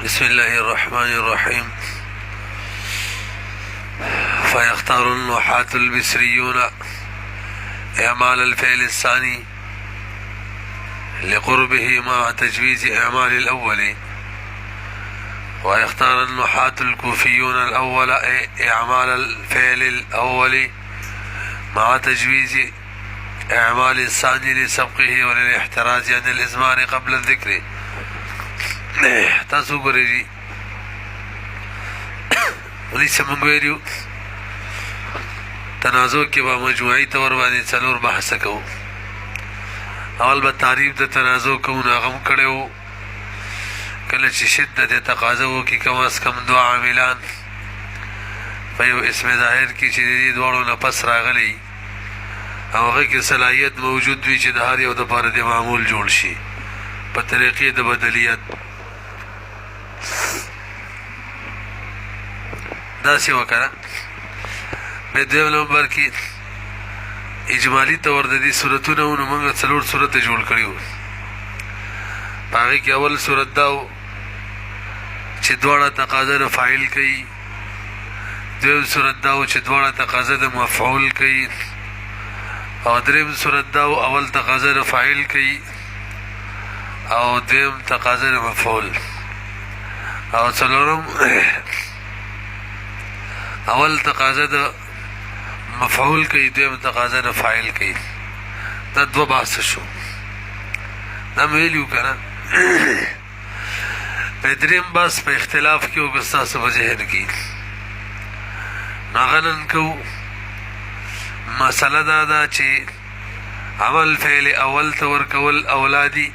بسم الله الرحمن الرحيم. فيختار النحاة البصريون إعمال الفعل الثاني لقربه مع تجويز إعمال الأول، ويختار النحاة الكوفيون الأول إعمال الفعل الأول مع تجويز إعمال الثاني لسبقه وللاحتراز عن الإزمار قبل الذكر. تاسو ګورئ جی ولې موږ ویلو تنازع کې به مجموعي طور باندې څلور بحث کوو. اول به تعریف د تنازع کوو، هغه هم کړی وو. کله چې شدت تقاضا وکړي کم از کم دوه عاملان په یو اسم ظاهر کې چې د دې دواړو نه پس راغلی او هغه کې صلاحیت موجود وي چې د هر یو دپاره د معمول جوړ شي په طریقې د بدلیت. داسې وکړه په دویم نمبر کې اجمالي طور د دې صورتونه نو موږ څلور صورته جوړ کړي وو. په هغې کې اول صورت دا و چې دواړه تقاضا د فاعل کوي، دویم صورت دا و چې دواړه تقاضا د مفعول کوي، او دریم صورت دا و اول تقاضا د فاعل کوي او دویم تقاضا د مفعول، او څلورم اول تقاضا د مفعول کوي دویم تقاضا د فاعل کوي. دا دوه بحث شو. دا مې ویلي وو که نه. په دریم بحث په اختلاف کې وو که ستاسو په ذهن کې نو هغه نن کوو. مسله دا ده چې عمل فعل اول ته ورکول اولادي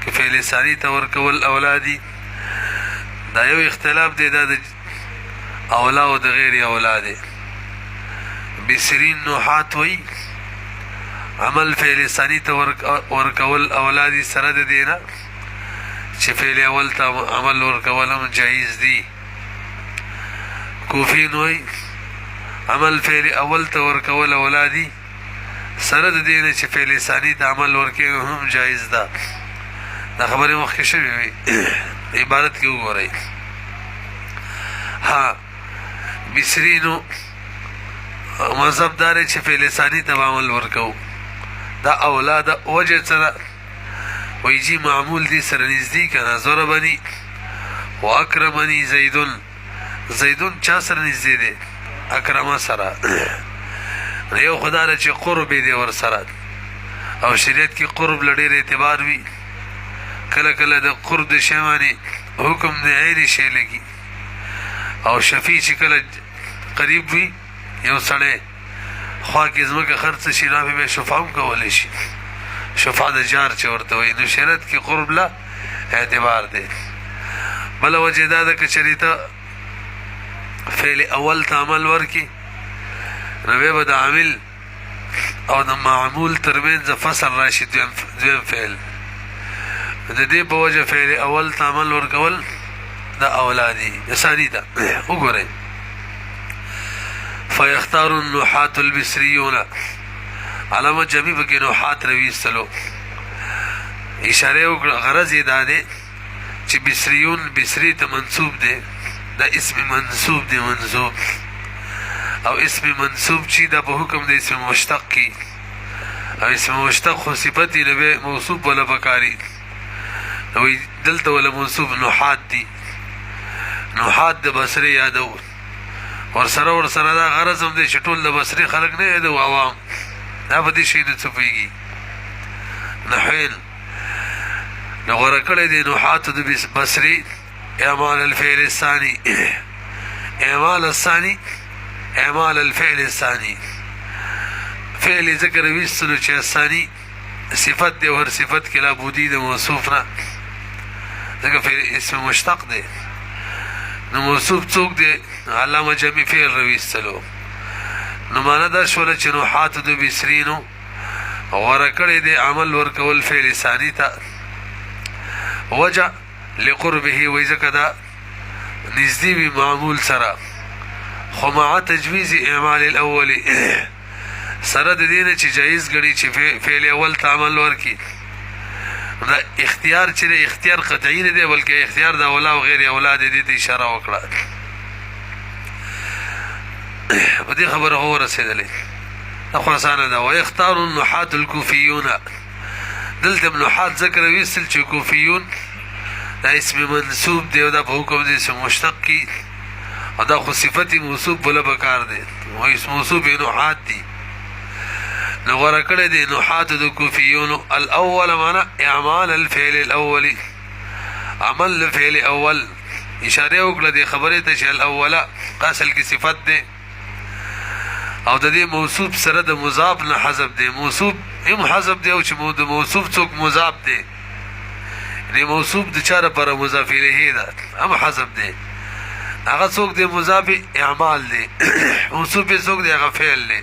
که فعل ثاني ته ورکول اولادي. دا یو اختلاف دی، دا د اولا او د غیر اولا دی. بصرین نحات وی عمل فعل ثانی ته ورکول اولادي سره د دې نه چې فعل اول ته عمل ورکول هم جایز دی. کوفین وی عمل فعل اول ته ورکول اولادي سره د دې نه چې فعل ثانی ته عمل ورکول هم جایز ده. دا خبرې مخکې شوې وي، عبارت کې وګورئ. ها بصرینو مذهب دار چې فعل ثانی ته عمل ورکو، دا اولاد وجه سره وایي جي معمول دي سره نږدې که نه. ضربني و اکرمني زیدون، زیدون چا سره نږدې دی؟ اکرمه سره. یو خو دا ده چې قرب دی ورسره، او شریعت کې قرب له ډېر اعتبار وي. کله کله د قرب د شی باندې حکم د عین شی لګي، او شفیع چې کله قریب وي یو سړی خوا کې ځمکه خرڅ شي نو به شفاع هم کولی شي، شفاع د جار چې ورته وایي. نو شریعت کې قرب له اعتبار دی. بله وجه دا ده که چېرې ته فعل اول ته عمل ورکړي نو بیا به د عامل او د معمول ترمنځ فصل راشي، دویم فعل. د دې په وجه فعل اول ته عمل ورکول دا اولادي ثاني ده. وګورئ فيختار النحاة البصريون، علامه جمعي پکې نحات رویستلو. اشاره وکړه غرض یې دا دی چې بصريون بصري ته منصوب دی، دا اسم منصوب دی. منصوب او اسم منصوب چې دا په حکم د اسم مشتق کې، او اسم مشتق خو صفت یې نه موصوب ولا پکاري. وی دلته ولا منصوب نحات دي، نحات د بصري یادو. ورسره دا غرض هم دی چې ټول د بصري خلک نه یادو، عوام دا په دې شي نه څه پوهېږي. نحویل نو غوره کړی دی نحاتو د بصري اعمال الفعل الثاني، اعمال الثاني اعمال الفعل الثاني. فعل ذکر ویستلو چې الثاني صفت دی، وهر صفت کې لابودي د موصوف نه، ځکه فعل اسم مشتق دی. نو موصوف څوک دی؟ علامه جمعي فعل رویستلو. نو معنی دا شوله چې نحاتو د بصرینو غوره کړی دی عمل ورکول فعل ثاني ته. وجه لقربه وایي ځکه دا نږدې وي معمول سره، خو مع تجویز اعمال الاول سره د دې نه چې جایز ګڼي چې فعل اول ته عمل ورکړي دا اختیار چې اختیار قطعی نه دی بلکې اختیار د اولا او غیر اولاد دې ته اشاره وکړه په دې خبره هو رسېدلې خراسانه ده ويختار النحاة الكوفيون دلته نحاة ذکر ویستل چې کوفیون دا اسم منصوب دی او دا په حکم دی اسم مشتق کی او دا خو صفت موصوف بله بکار دی و اسم موصوف نحاة دی نو غوره کړی دی نحاة د کوفیونو الاول معنا اعمال الفعل الاولی عمل الفعل اول اشاره وکړه دی خبره ته چې الاوله اصل کی صفت دی او د دې موصوف سره د مضاف نه حذف دی موصوف هم حذف دی او چې د موصوف څوک مضاف دی دې موصوف د چاره پر مضاف الیه ده هم حذف دی هغه څوک دی مضاف اعمال دی موصوف څوک دی هغه فعل دی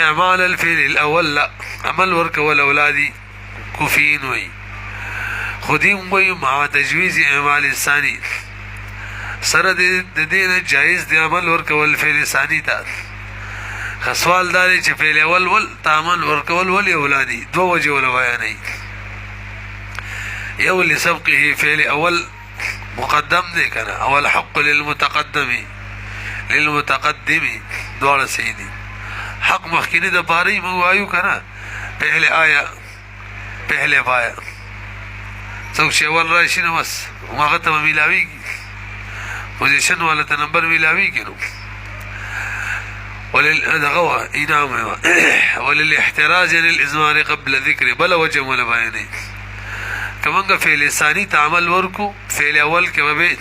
اعمال الفعل الاول لا عمل ورکول اولادی کوفین وی خودیم وی مع تجویز اعمال الثانی سره د دې نه جایز دی عمل ورکول فعل ثانی ته خسوال داري چې فعل اول ول تعامل ورکول ول اولادی دو وجه ولا بیانې یو لسبقه فعل اول مقدم دی کنه اول حق للمتقدم دوړه سیدی حق مخکینی د باری مو وایو کنه پهله آیا پهله پایا څوک چې ول راشي نو بس هغه ته ملاوي پوزیشن والا ته نمبر ملاوي کینو وللاحتراز للازمار قبل ذکر بل وجه ولا بیانې کمنګ فعل ثانی تعامل ورکو فعل اول کې به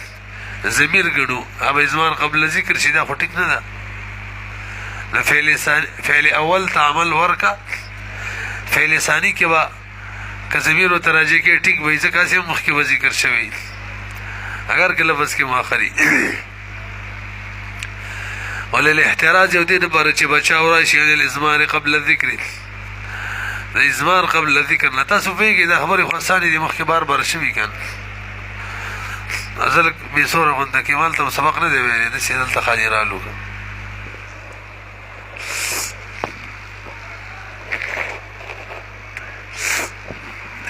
ضمیر ګړو اب ازمار قبل ذکر شیدا خټک نه ده فعل اول تعامل ورکا فعل ثانی کې با که ضمیر تراجه کې ټیک وای ځکه چې مخ کې ذکر شوی اگر که لفظ کې مؤخري وللاحتراز یو دې لپاره چې بچاو راشي د ازمار قبل الذکر د ازمار قبل الذکر نه تاسو پیږي د خبرې خاصاني د مخ کې بار شوی کان ازل به سوره غونډه کې مال ته سبق نه دی ویلې د سیدل تخاجرالو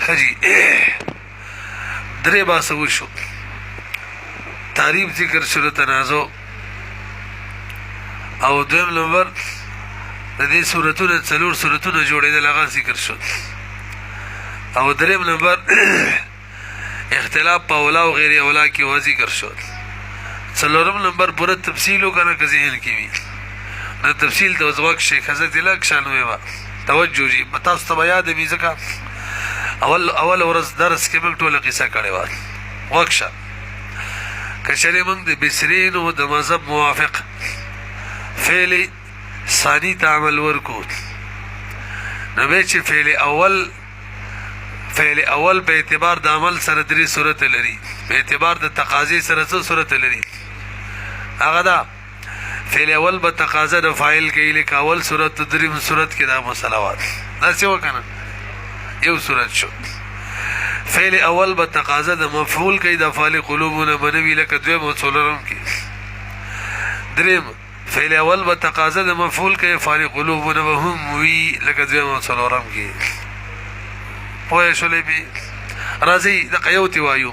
خجی درې باسه وشو تعریف ذکر شروع تنازع او دویم نمبر د دې صورتونو څلور صورتونه جوړېدل هغه ذکر شو او دریم نمبر اختلاف په اولا او غیر اولا کې و ذکر شو څلورم نمبر پوره تفصیل وکړه که ذهن کې وي نو تفصیل د وزوک شیخ حضرت لک شانوي وا توجه جی تاسو ته یاد وي ځکه اول ورځ درس کې موږ ټوله قصه کړې و وکشه کچره موږ د بصرین او د مذهب موافق فعل ثانی تعامل ورکو نو به چې فعل اول په اعتبار د عمل سره درې صورت لري په اعتبار د تقاضی سره څه صورت لري هغه دا فعل اول به تقاضا د فاعل کې لیک اول صورت دریم صورت کې دا مسلوات دا څه وکنه یو صورت شو فعل اول به تقاضا د مفعول کې د فاعل قلوبونه منوي لکه دویم او څلورم کې دریم فعل اول به تقاضا د مفعول کې فاعل قلوبونه هم وی لکه دویم او څلورم کې پوه شولې بي راځي د قیوتی وایو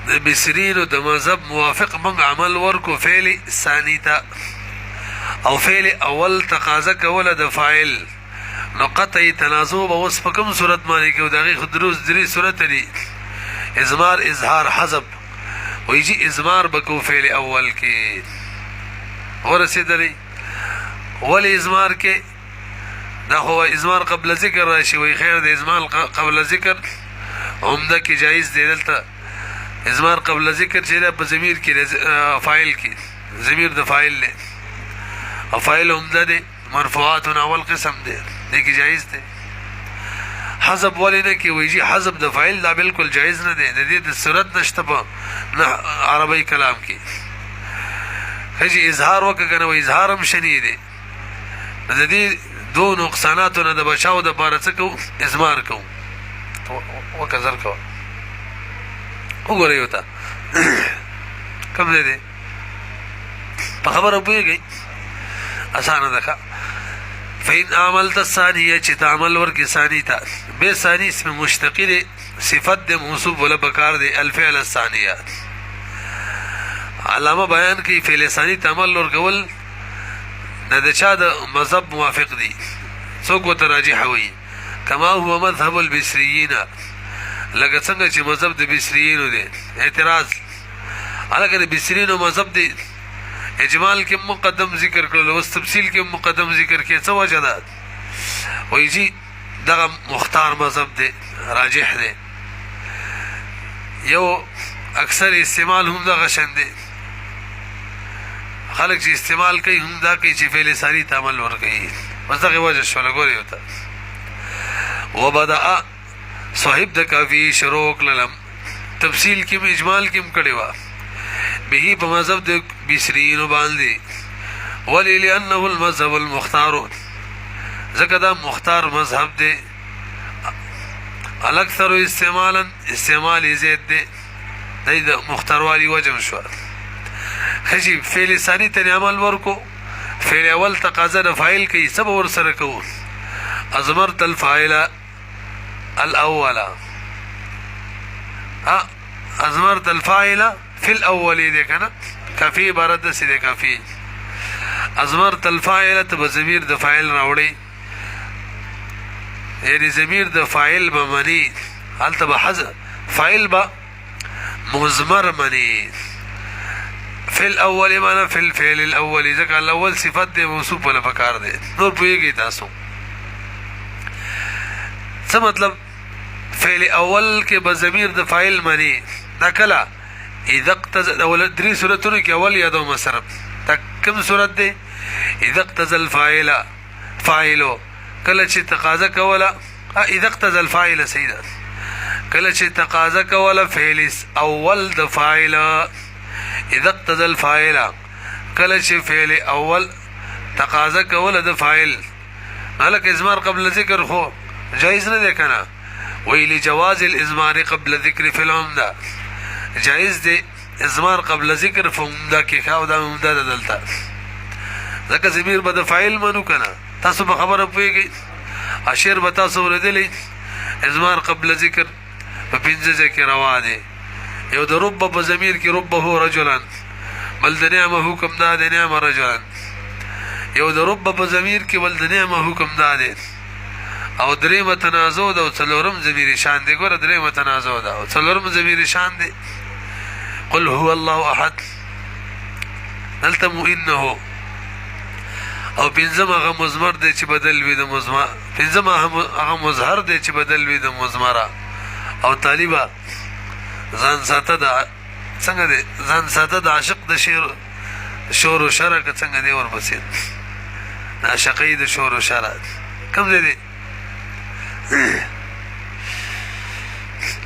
د بصرین او د مذهب موافق موږ عمل ورکو فعل ثانی ته او فعل اول تقاضا کوله د فاعل نو قطعی تنازع به اوس په کوم صورت باندې کې دغه خدروس درې صورت لري ازمار اظهار حذف ويجي ازمار بکو فعل اول کې ورسېدلی ول ازمار کې دا هو ازمار قبل ذکر راشي وي خیر د ازمار قبل ذکر عمده کې جایز دی دلته ازمار قبل ذکر چې په ضمیر کې فاعل کې ضمیر د فاعل له او فاعل عمده دی مرفوعات اول قسم دی دغه جایز دی حذف ولینه کې ویجی حذف د فاعل لا بالکل جایز نه دی د دې د صورت نشته په عربی کلام کې هجی اظهار وکړه و اظهار هم شنی دی د دې دو نقصاناتونه د بچاو د بار څه کو ازمار کو وکذر کو وګورئ وتا کوم دی په خبره پوهیږي اسانه ده فإن عملت الثانیه چې تعمل ورکی ثانی تا به ثانی اسم مشتقی دی صفت دی موصوف ولا بکار دی الفعل الثانیه علامه بیان کی فعل ثانی تعمل ورکول د چا د مذهب موافق دی څوک وتراجح وي کما هو مذهب البصريين لکه څنګه چې مذهب د بصریینو دی اعتراض الګر بصریینو مذهب دی اجمال کې مقدم ذکر کړل او تفصیل کې مقدم ذکر کې څه وجه ده وایي جی دغه مختار مذهب دی راجح دی یو اکثر استعمال هم دغه شان دی خلق چې استعمال کوي هم دا کوي چې فعل ثانی تعمل ور کوي بس دغه وجه شو لګوري وته وبدأ صاحب د کافی شروع کلم تفصیل کې اجمال کې کړي وا به په مذهب د بصریین باندې ولی لانه المذهب المختار زکه دا مختار مذهب دی الاکثر استعمالا استعمال زید دی د مختار والی وجه شو خشي فعل ثانی ته عمل ورکو فعل اول تقاضا د فاعل کوي سبب ور سره کو ازمرت الفاعل الاول ازمرت الفاعل في الاول دې کنه کافی عبارت سي دې کافی ازمرت الفاعل ته ضمیر د فاعل راوړي یعنی ضمیر د فاعل به منی الته به حذف فاعل به مضمر منی في الاول معنا في الفعل الاول ځکه الاول صفت دې موصوف ولا فکر دې نور پوهیږي تاسو څه مطلب فعل اول کې به ضمیر د فاعل منی دا کله اذا اقتضى اول درې صورتونو کې اول یا دوه مصرف دا کوم صورت دی اذا اقتضى الفاعل فاعل کله چې تقاضا کوله اذا اقتضى الفاعل سیدا کله چې تقاضا کوله فعل اول د فاعل اذا اقتضى الفاعل کله چې فعل اول تقاضا کوله د فاعل هلکه ازمار قبل ذکر خو جائز نه ده کنه ویلی جواز الازمار قبل ذکر فی العمده جائز دی ازمار قبل ذکر فعمده کې خاو دا عمده دلته ځکه ضمیر به د فاعل منو کنه تاسو په خبره پوهیږئ اشیر به تاسو ورېدلی ازمار قبل ذکر په پنځه ځای کې روا دی یو د رب په ضمیر کې رب هو رجلا بل د نعمه حکم دا د نعمه رجلا یو د رب په ضمیر کې بل د نعمه حکم دا دی او درېمه تنازع ده او څلورم ضمیر شان دی ګوره درېمه تنازع ده او څلورم ضمیر شان دی قل هو الله احد دلته انه او پنځم هغه مضمر دی چې بدل وي د مضمر پنځم هغه مظهر دی چې بدل وي د مضمره او طالبه ځان ساته د څنګه دی ځان ساته د عاشق د شور او شرک څنګه دی ورپسې د عاشقۍ د شور او شرک کوم دی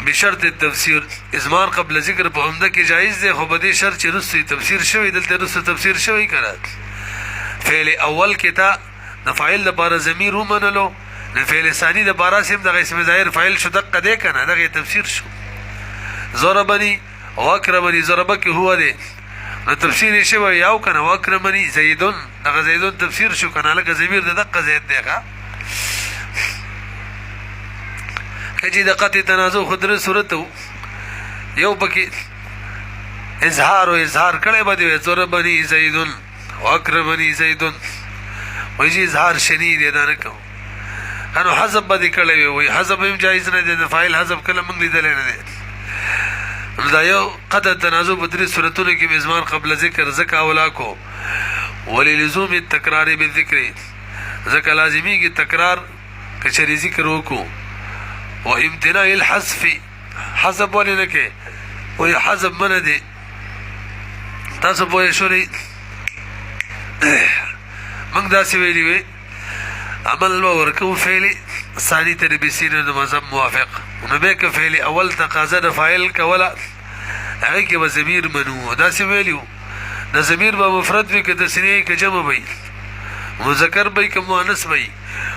بشرط التفسير ازمار قبل ذکر په عمده کې جایز دی خو به دې شرط چې رسي تفسیر شوی دلته رسي تفسیر شوی کړه فعل اول کې تا د فاعل لپاره ضمیر ومنلو د فعل ثانی د لپاره سم د اسم ظاهر فاعل شو دقه دی کنه دغه تفسیر شو ضربني او اکرمني ضربك هو دی نو تفسیر شوی یو کنه واکرمني زیدون دغه زیدون تفسیر شو کنه لکه ضمیر د دقه زید دی ښا کجی د قطع تنازع خدره صورت یو پکې اظهار کړي بده ضربني زیدون واکرمني زیدون وایي اظهار شدید دی نه کوم انو حذف بده کړي وي حذف هم جایز نه دی د فاعل حذف کله موږ لیدل نه دی دا یو قطع تنازع په درې صورتونو کې مزمان قبل ذکر زکا اولاکو وللزوم التکرار بالذکر زکا لازمی کی تکرار کچری ذکر وکړو و امتناع الحذف حذف ولې نه کې وي حذف من دي تاسو په شوري موږ دا څه ویلي وي عمل ورکو فعل ثاني تر بسير د مذهب موافق نو به ک فعل اول تقاضا د فاعل کولا هغه کې ضمیر منو دا څه ویلو د ضمیر به مفرد وي ک تسنیه ک جمع وي مذکر به ک مؤنث وي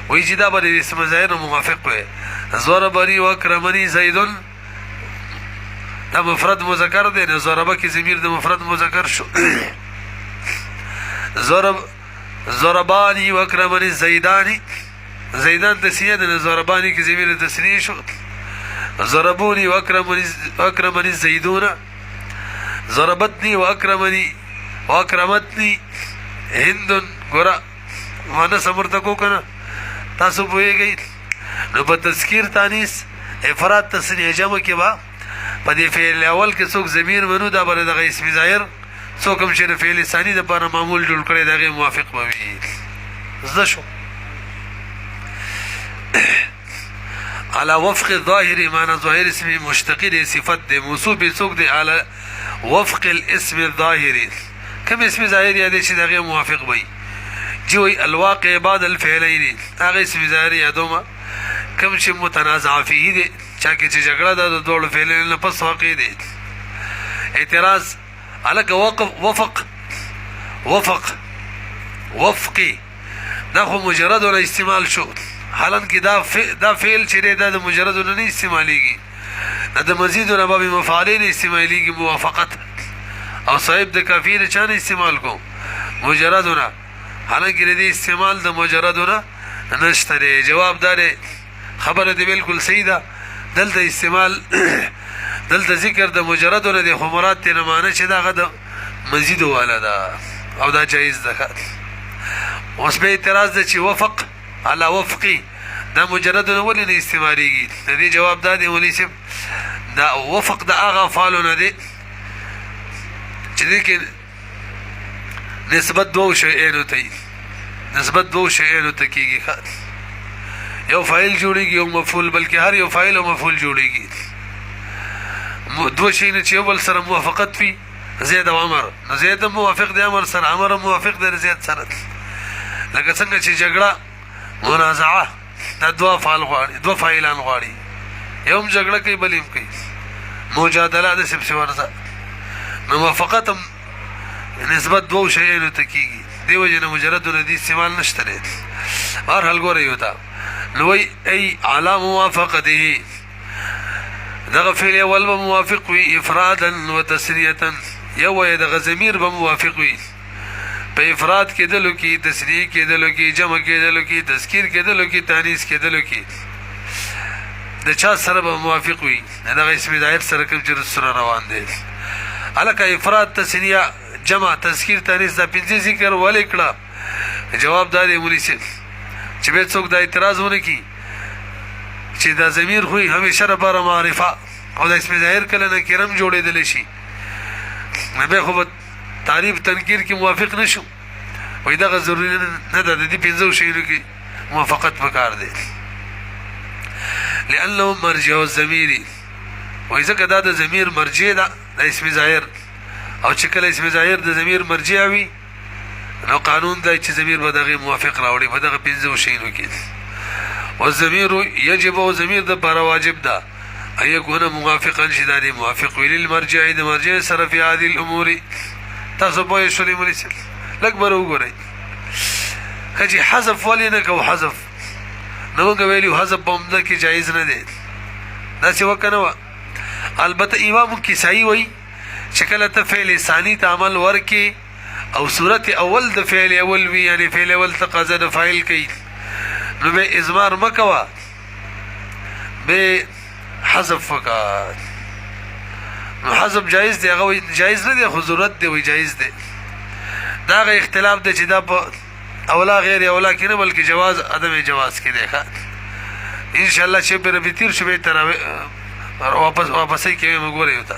وای چې دا به اسم ظاهر موافق وي ضربني واكرمني زيد دا مفرد مذکر دی نو ضربه کې ضمیر د مفرد مذکر شو ضرب ضربانی و اکرمنی زیدانی زیدان تسنیه ده ضربانی که زمین تسنیه شد ضربونی و اکرمنی زیدون ضربتنی و اکرمتنی هندن گورا مانا سمرتکو کنا تاسو پوئے گئی نو پا تذکیر تانیس افراد تسنیه جمع که با پا دی فعل اول که سوک ضمیر منو دا بر دغه اسم ظاهر څوک چې د فعل ثانی دپاره معمول جوړ کړی د هغې موافق به وي زده شو على وفق الظاهر معنی ظاهر اسم مشتقی دی صفت دی موصوف به څوک دی على وفق الاسم الظاهر کوم اسم ظاهر یادی چې د هغې موافق وي جی وی الواقع بعد الفعلین هغه اسم ظاهر یادومه کوم چې متنازع فيه دی چا کې چې جګړه ده د دوړو فعلین نه پس واقع دی اعتراض على وفقي دا خو مجرد ولا استعمال شو حالانکه دا فعل چې دا د مجرد نه استعماليږي دا مزید ولا باب مفعولین استعماليږي موافقت او صاحب د کافی چا نه استعمال کو مجرد نه حالانکه دې استعمال د مجرد نه نشته جواب دار خبره دې بالکل صحیح ده دلته استعمال دلته ذکر د مجرد نه د خمرات ته نه معنی چې دا غد مزید والا ده او دا جایز ده اوس به اعتراض ده چې وفق على وفقي دا مجرد نه ولې نه استعماليږي د دې جواب دا دی ولې چې دا وفق د هغه افعال نه دي چې دې کې نسبت دوه شیانو ته کېږي یو فاعل جوړیږي یو مفعول بلکې هر یو فاعل او مفعول جوړیږي دو شیء چې اول سره موافقت وي زید او امر نو زید موافق دی امر سره امر موافق دی زید سره لکه څنګه چې جګړه منازعه دا دوه فاعلان غواړي یوم جګړه کوي بلیم کوي مجادله د سب ورزه نو موافقت نسبت دوه شیانو ته کېږي دی وجه نه مجرد نه دي استعمال نشته دی هر حال ګوره یو تا نو ای علی موافقته دغه فعل اول به موافق وي افرادا و تسنیه یو یې دغه ضمیر به موافق وي په افراد کېدلو کې تسنیه کېدلو کې جمع کېدلو کې تذکیر کېدلو کې تانیث کېدلو کې د چا سره به موافق وي دغه اسم ظاهر سره کوم چې سره روان دی الکه افراد تسنیه جمع تذکیر تانیث دا پنځه ذکر ولې کړه جواب دا دی ولې چې به څوک دا اعتراض ونه کی چې دا ضمیر خو همیشه لپاره معرفه او د اسم ظاهر کله نه کرم جوړېدل شي نو به خو تعریف تنکیر کې موافق نشو وای دا ضروري نه ده د دې پنځو شیانو کې موافقت پکار دی لانه مرجع الضمیر وای ځکه دا د ضمیر مرجع ده د اسم ظاهر او چې کله اسم ظاهر د ضمیر مرجع وي نو قانون دا چې ضمیر به دغه موافق راوړي په دغه پنځو شیانو کې والضمير يجب وضمير ده پر واجب ده اي يكون موافقا شداري موافق للمرجع ده مرجع سره في هذه الامور تاسو په شولې ملي لګ برو غوري کجي حذف ولې نه کو حذف نو غویلی حذف بمده کې جایز نه دي دا څه وکنه البته امام کسائی وای شکل ته فعل ثانی تعمل ورکی او صورت اول د فعل اول وی یعنی فعل اول تقاضا د فاعل کوي نو به ازمار مکوا به حذف فقط نو حذف جایز دی هغه جایز نه دی خو ضرورت دی وی جایز دی دا غي اختلاف دی چې دا په اولا غیر اولا کې نه بلکې جواز عدم جواز کې دی ښه ان شاء الله چې په ربطیر شوي تر واپس کې موږ یو تا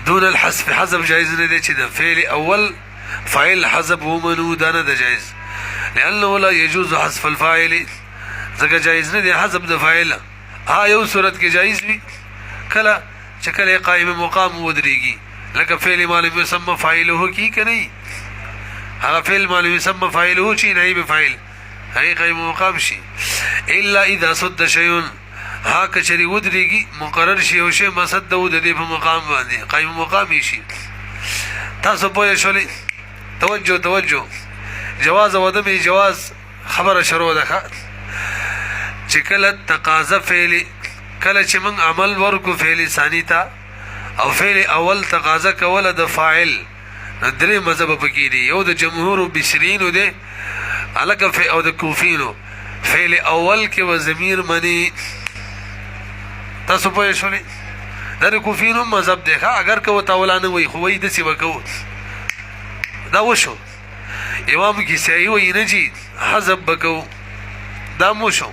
دون الحذف حذف جایز نه دی چې د فعل اول فاعل حذف ومنو دا نه جایز لانه لا يجوز حذف الفاعل ځکه جایز نه دی حذف د فاعل یو صورت کې جایز وي کله چې کله قائم مقام ودرېږي لکه فعل معلوم يسمى فاعله کی کني هغه فعل معلوم يسمى فاعله شي نائب فاعل هي قائم مقام شي الا اذا صد شيء ها کچري ودرېږي مقرر شي او شی مسد د دې په مقام باندې قائم مقام شي تاسو په شولې توجه جواز او عدم جواز خبره شروع ده چې کله تقاضا فعل کله چې موږ عمل ورکو فعل ثانی ته او فعل اول تقاضا کوله د فاعل درې مذهب پکې دي یو د جمهور بصرینو دی الګه او د کوفینو فعل اول کې و ضمیر منی تاسو پوه شئ دا کوفینو مذهب دی اگر کو تاولانه وي خو وي د سی وکاو دا وشو امام کیسائی وي نه جی حذف بکاو دا مو شو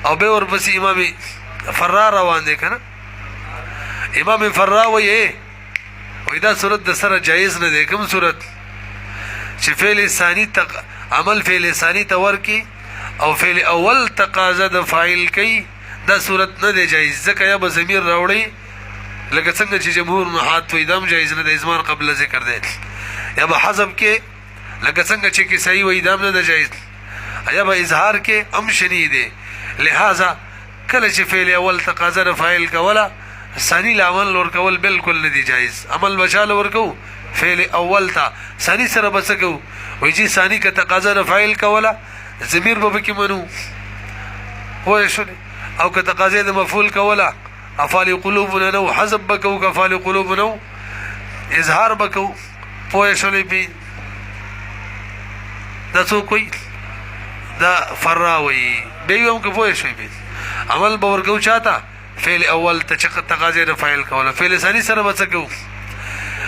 او به ورپسې امام فرار روان دي کنه امام فرار وي دا صورت د سره جایز نه دی کوم صورت چې فعل ثانی عمل فعل ثانی تور کی او فعل اول تقاضا د فاعل کی دا صورت نه دی جایز ځکه یا به ضمیر راوړي لکه څنګه چې جمهور نحات وي دم جایز نه دی ازمار قبل ذکر دی یا به حذف کې لکه څنګه چې کی صحیح وي دم نه دی جایز یا به اظهار کې ام شنی دی لہذا کله چې فعل اول تقاضا د فاعل کوله ثانی العمل ورکول بالکل نه دی جایز عمل بچاله ورکو فعل اول تا ثانی سره بسکو وای جی ثانی کا تقاضا د فاعل کوله ضمیر به کې منو وای شو او که تقاضا د مفعول کوله افعال قلوبنا نو حذف بکو کفال قلوبنا اظهار بکو پوه شو لپی دا څو کوئی دا فراوی به یوم که پوه شو بي عمل به ورکو چاته فعل اول ته تقاضا د فاعل کوله فعل ثانی سره بسکو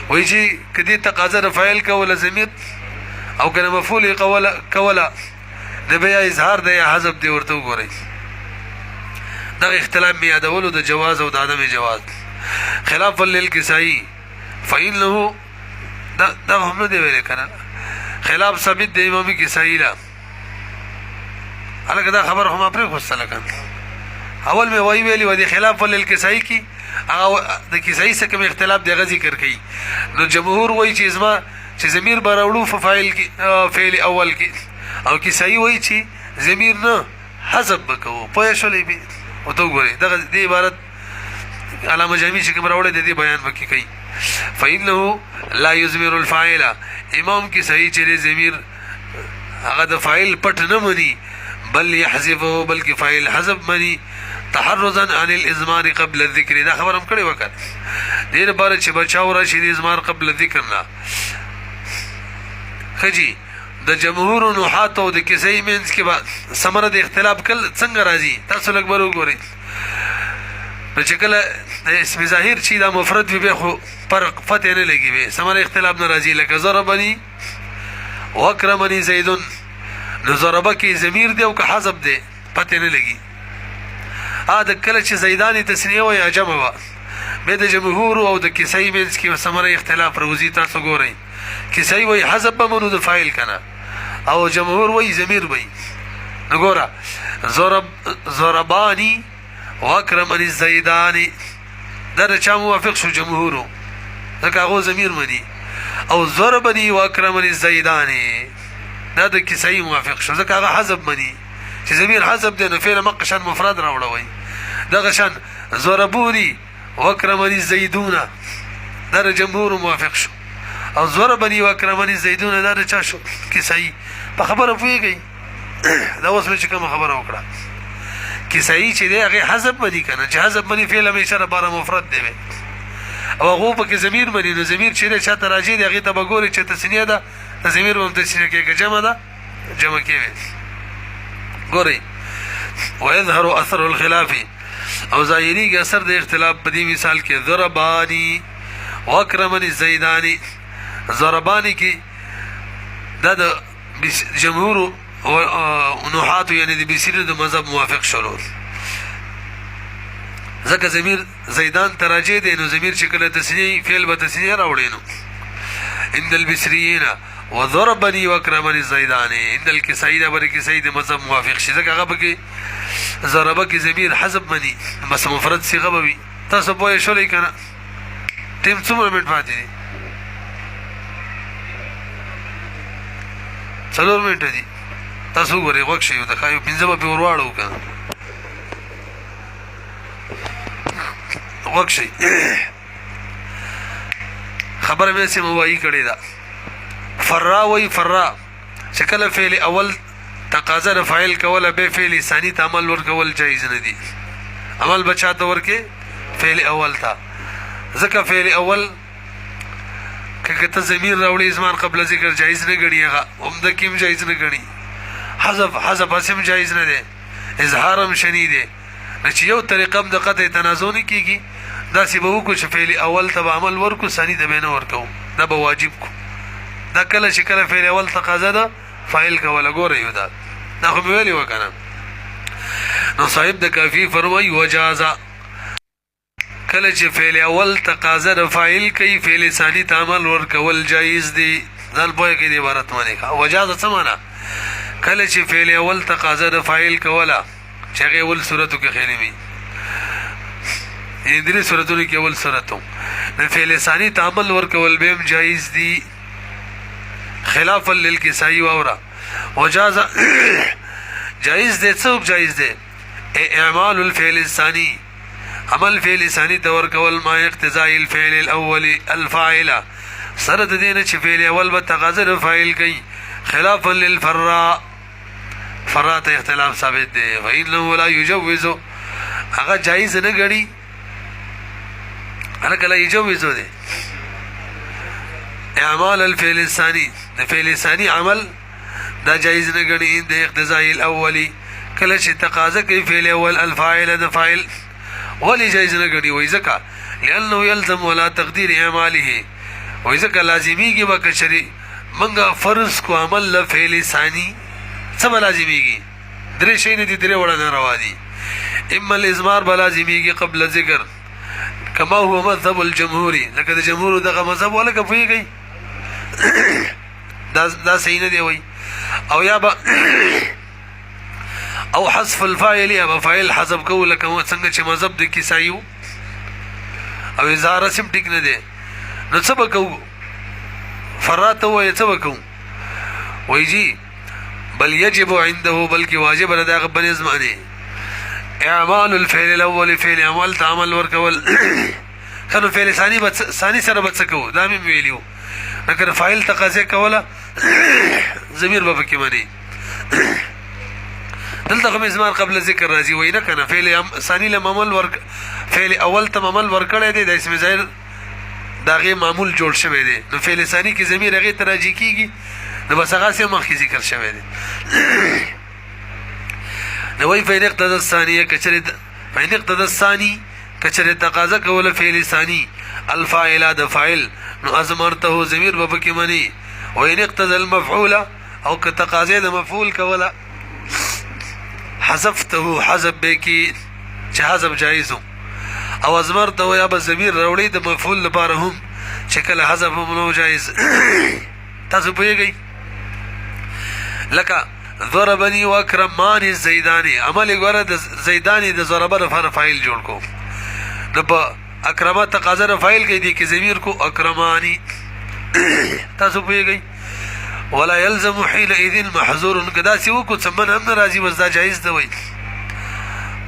وای جی کدی تقاضا د فاعل کوله ضمیر او کنه مفعول کوله د بیا اظهار د حذف دی ورته وګورئ دا اختلاف می یادولو د جواز او د عدم جواز خلاف للکسائی فإنه دا هم نه دی ویل کنه خلاف ثابت د امام کسائی لا الګا دا خبر هم پرې خوستله کنه اول می وای ویلی و دی خلاف للکسائی کی هغه د کسائی سره کوم اختلاف دی غزي کړ کی نو جمهور وای چې اسما چې ضمیر براوړو فاعل کی فعل اول کی او کسائی وای چې ضمیر نه حذف بکو پوه شولې بي او تو ګوري دغه دې عبارت علامه جامی چې کوم راوړل دي بیان وکي کوي فإنه لا يضمر الفاعل امام کی صحیح چې ضمیر هغه د فاعل پټ نه مني بل يحذفه بلکې فاعل حذف مني تحرزا عن الاضمار قبل الذكر دا خبرم کړي وکړه دې لپاره چې بچاو راشي د اضمار قبل الذكر نه خجی د جمهور نحات او د کسای مینس کې با سمره د اختلاف کل څنګه راځي تاسو لږ برو ګورئ چې کله اسم ظاهر چې دا مفرد وي به خو فرق فتح نه لګي وي سمره اختلاف نه راځي لکه ضربني واکرمني زید نو ضربه کې ضمیر دی او که حذف دی فتح نه لګي د کله چې زیدانی تسنیه وي جمع وا به د جمهور او د کسای مینس کې سمره اختلاف راوځي تاسو ګورئ کسای وي حذف به منو د فاعل کنه او جمهور وی ضمیر وی نګورا ضربانی واکرمنی الزیدانی دا چا موافق شو جمهورو ځکه هغه ضمیر مني او ضربنی واکرمنی الزیدانی دا د کسای موافق شو ځکه هغه حذف مني چې ضمیر حذف دی نو فعل مقشن مفرد راوړوي دغه شان ضربونی واکرمنی الزیدون دا جمهور موافق شو او ضربني واکرمني زیدون دا چا شو کسائی په خبره پويږي دا اوس مې کوم خبره وکړه کسائی چې دی هغه حذف باندې کنه چې حذف باندې فعل همیشه لپاره مفرد دی او هغه په کې ضمیر باندې نو ضمیر چې چاته راځي دی هغه ته بګوري چې تسنیه ده ضمیر هم تسنیه کې جمع ده جمع کې ګوري ويظهر اثر الخلاف او ظاهري کې اثر د اختلاف په دې مثال کې ضربانی واکرمني زیدانی ضربانی کی دا د جمهور او نحات یعنی د بصری د مذهب موافق شلو ځکه ضمیر زیدان تراجه دی نو ضمیر چې کله تسنیه فعل به تسنیه راوړي نو ان البصریین وضربني واکرمني زیدانی ان الکسائی دا بر کسائی د مذهب موافق شي ځکه هغه به ضربه کی ضمیر حذف مني بس مفرد صيغه به تاسو په شولې کنه تیم څومره منټ پاتې دي څلور منټه دي تاسو ګورئ وخت شي د خایو پنځه په ورواړو کنه وخت شي خبره به سم وایي کړی دا فرا وی فرا شکل فعل اول تقاضا د فاعل کوله به فعل ثانی تعامل ور کول جایز نه دي عمل بچاته ورکه فعل اول تا ځکه فعل اول که ته ضمیر راوړي ازمان قبل ذکر جایز نه ګڼي هغه عمده کې هم جایز نه ګڼي حذف هم جایز نه دی اظهار هم شنی دی چې یو طریقه هم د قطع تنازع نه کېږي داسې به وکړو چې فعل اول ته به عمل ورکو ثاني ته به نه ورکوو دا به واجب کو دا کله چې کله فعل اول تقاضا ده فاعل کوله ګوره یو دا خو مې ویلي وه که نه نو صاحب د کافي فرمایي وجازه کله چې فعل اول تقاضا د فاعل کوي فعل ثاني ته عمل ورکول جایز دی ځان پوهه کې د عبارت معنی کا وجازه څه معنی کله چې فعل اول تقاضا د فاعل کوله چې هغې اول صورتو کې خیلې وي درې صورتونو کې اول صورتو د فعل ثاني ته عمل ورکول به هم جایز دی خلافا للکسائی واورا وجازه جایز دی څوک جایز دی اعمال الفعل الثاني عمل فعل ثاني ته ورکول ما اقتضاء الفعل الاول الفاعل سره د دې نه چې فعل اول به تقاضا د فاعل کوي خلافا للفراء فرا ته اختلاف ثابت دی فإنه لا يجوز هغه جایز نه ګڼي هغه لا يجوز دی اعمال الفعل الثاني د فعل ثاني عمل دا جایز نه ګڼي د اقتضاء الاولي کله چې تقاضا کوي فعل اول الفاعل د فاعل ولی جایز نه ګڼي وایي ځکه لأنه يلزم ولا تقدير اعماله وایي ځکه لازمیږي به کچري منګه فرض کو عمل له فعل ثاني څه به لازمیږي درې شی نه دي درې وړه ناروا دي اما الازمار به لازمیږي قبل ذکر کما هو مذهب الجمهوري لکه د جمهور دغه مذهب ولکه پوهېږئ دا صحیح نه دی وایي او یا به او حذف الفاعل یا به فاعل حذف کوو لکه څنګه چې مذهب د کسایو او اظهار سم ټیک نه دی نو څه به کوو فرات وایي څه به کوو وایي جی بل يجب عنده بلکې واجب ده دغه بنظم باندې اعمال الفعل الاول فعل عمل تعمل ورکول کنو فعل ثاني سره به څه کوو دا مې ویلیو لکه فاعل تقاضا کوله ضمیر به پکې مني دلته کوم ازمار قبل ذکر راځي وای نه کنه فعل ثاني له عمل ورک فعل اول ته عمل ورکړی دی د اسم ظاهر داغه معمول جوړ شوی دی نو فعل ثاني کې ضمیر هغه تراجی کیږي نو بس هغه سم مخکې ذکر شوی دی نو وای فعل اقتضى الثانيه کچره فعل اقتضى الثاني کچره تقاضا کوله فعل ثاني الفاعل د فاعل نو ازمرته ضمیر به پکې مني وان اقتضى المفعول او که تقاضا د مفعول کوله حذفته حذف بکی چې حذف جایز او ازمرته یا به ضمیر راوړي د مفعول لپاره هم چې کله حذف هم نو جایز تاسو پوهیږئ لکه ضربني واكرماني الزيداني عمل غره د زيداني د ضربه لپاره فاعل جوړ کو نو په اکرمه تقاضا د فاعل کې دي کې ضمیر کو اکرماني تاسو پوهیږئ ولا يلزم حينئذ محظور کدا سی وکړو څمن هم راځي بس دا جایز دی وای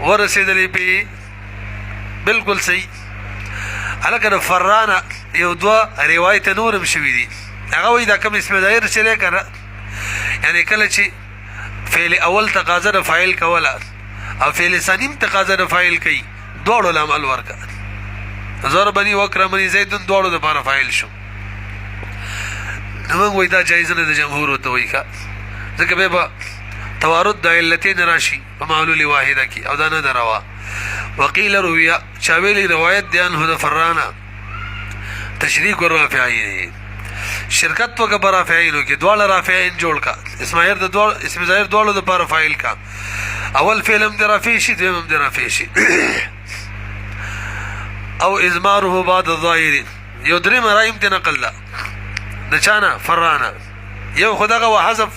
ورسېدلې په بالکل صحیح الکه فرانا یو دوا روایت نورم شوی دي هغه وای دا کوم اسم ظاهر چره کنه یعنی کله چې فعل اول تقاضا د فاعل کوله او فعل ثانی تقاضا د فاعل کوي دوړو عمل ورکا ضربني واكرمني زيد دوړو د لپاره فاعل شو نو وای دا جایز نه د جمهور ته وای کا ځکه به توارد د علتین راشي په معلول واحده کې او دا نه دروا وقيل رويه چاویلی روایت دیان هو د فرانا تشریک الرافعین شرکت وګ پر رافعینو کې دواړه رافعین جوړ کا اسم ظاهر دواړو د لپاره فاعل کا اول فعل هم د رافع شي دویم هم د رافع شي او ازماره بعد الظاهر یو درې مرایم ته نقل لا د چانا فرانا یو خدغه وحذف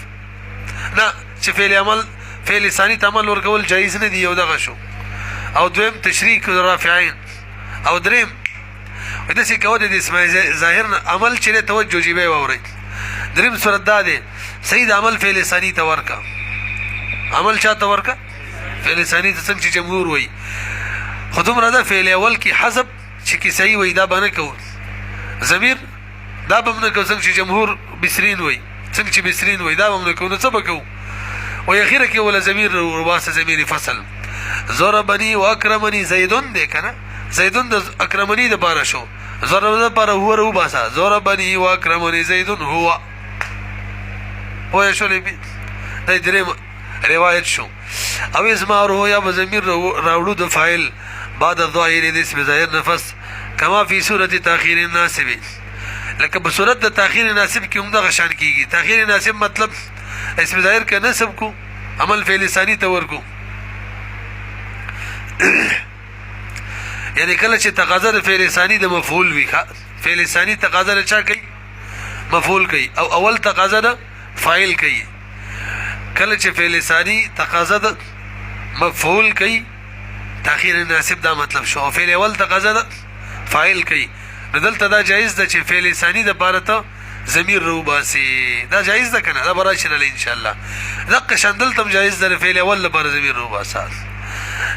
نه چې فعل عمل فعل ثاني تعمل ورکول جایز نه دی یو دغه شو او دویم تشریک رافعین او دریم د څه کوو د اسم ظاهر عمل چې توجه جیبه ووري دریم صورت دا دی صحیح عمل فعل ثاني ته ورکا عمل چاته ورکا فعل ثاني ته څنګه جمهور وای خودم را ده فعل اول کی حذف چې کی صحیح وای دا باندې کو ضمیر دا به موږ کو څنګه جمهور بسرین وای څنګه چې بسرین وای دا به موږ کو نو څه بکو او اخیره کې ولا ضمیر واسه ضمیر فصل ضربني واكرمني زيدون دې کنه زيدون د اکرمني د بار شو ضرب پر هو رو باسا ضربني واكرمني زيد هو شو لبي دا درې روایت شو. او اسمار هو یا بزمیر راوړو د فاعل بعد الظاهر د اسم ظاهر نفس کما فی صورت تاخير الناسب لکه په صورت د تاخير ناسب کې هم د غشان کیږي. تاخير ناسب مطلب اسم ظاهر کا نسب کو عمل فعل ثانی تور کو یعنی کله چې تقاضا د فعل ثانی د مفعول وي فعل ثانی تقاضا د چا کوي مفعول کوي او اول تقاضا د فاعل کوي. کله چې فعل ثانی تقاضا د مفعول کوي تاخير ناسب دا مطلب شو او فعل اول تقاضا د فاعل کوي. دلته دا جایز ده چې فعل ثانی د پاره ته ضمیر رو باسي دا جایز ده کنه دا براشنه ان شاء الله. دغه شاندل تم جایز ده فعل اول لپاره ضمیر رو باسا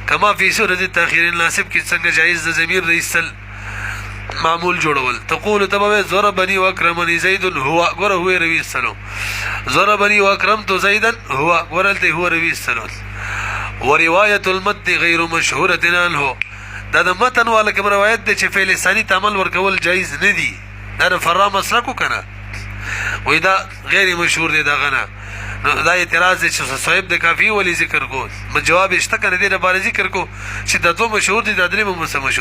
کما فی صورت التاخير الناسب کې څنګه جایز ده ضمیر رئیسل معمول جوړول. تقول تبوي ضربني واكرمني زيد هو غره هو روي السلام ضربني واكرمت زيدا هو غرلته هو روي السلام. وروايه المد غير مشهوره عنه دا د متن والا کوم روایت ده چې فعل ثانی تعمل ورکول جایز نه دي دا د فرا مسلکو کنه وې دا غیر مشهور دی دا غنه دا اعتراض چې صاحب د کافی ولی ذکر کو جواب اشته کنه دې لپاره ذکر کو چې د دوه مشهور دي د درې مو مشهور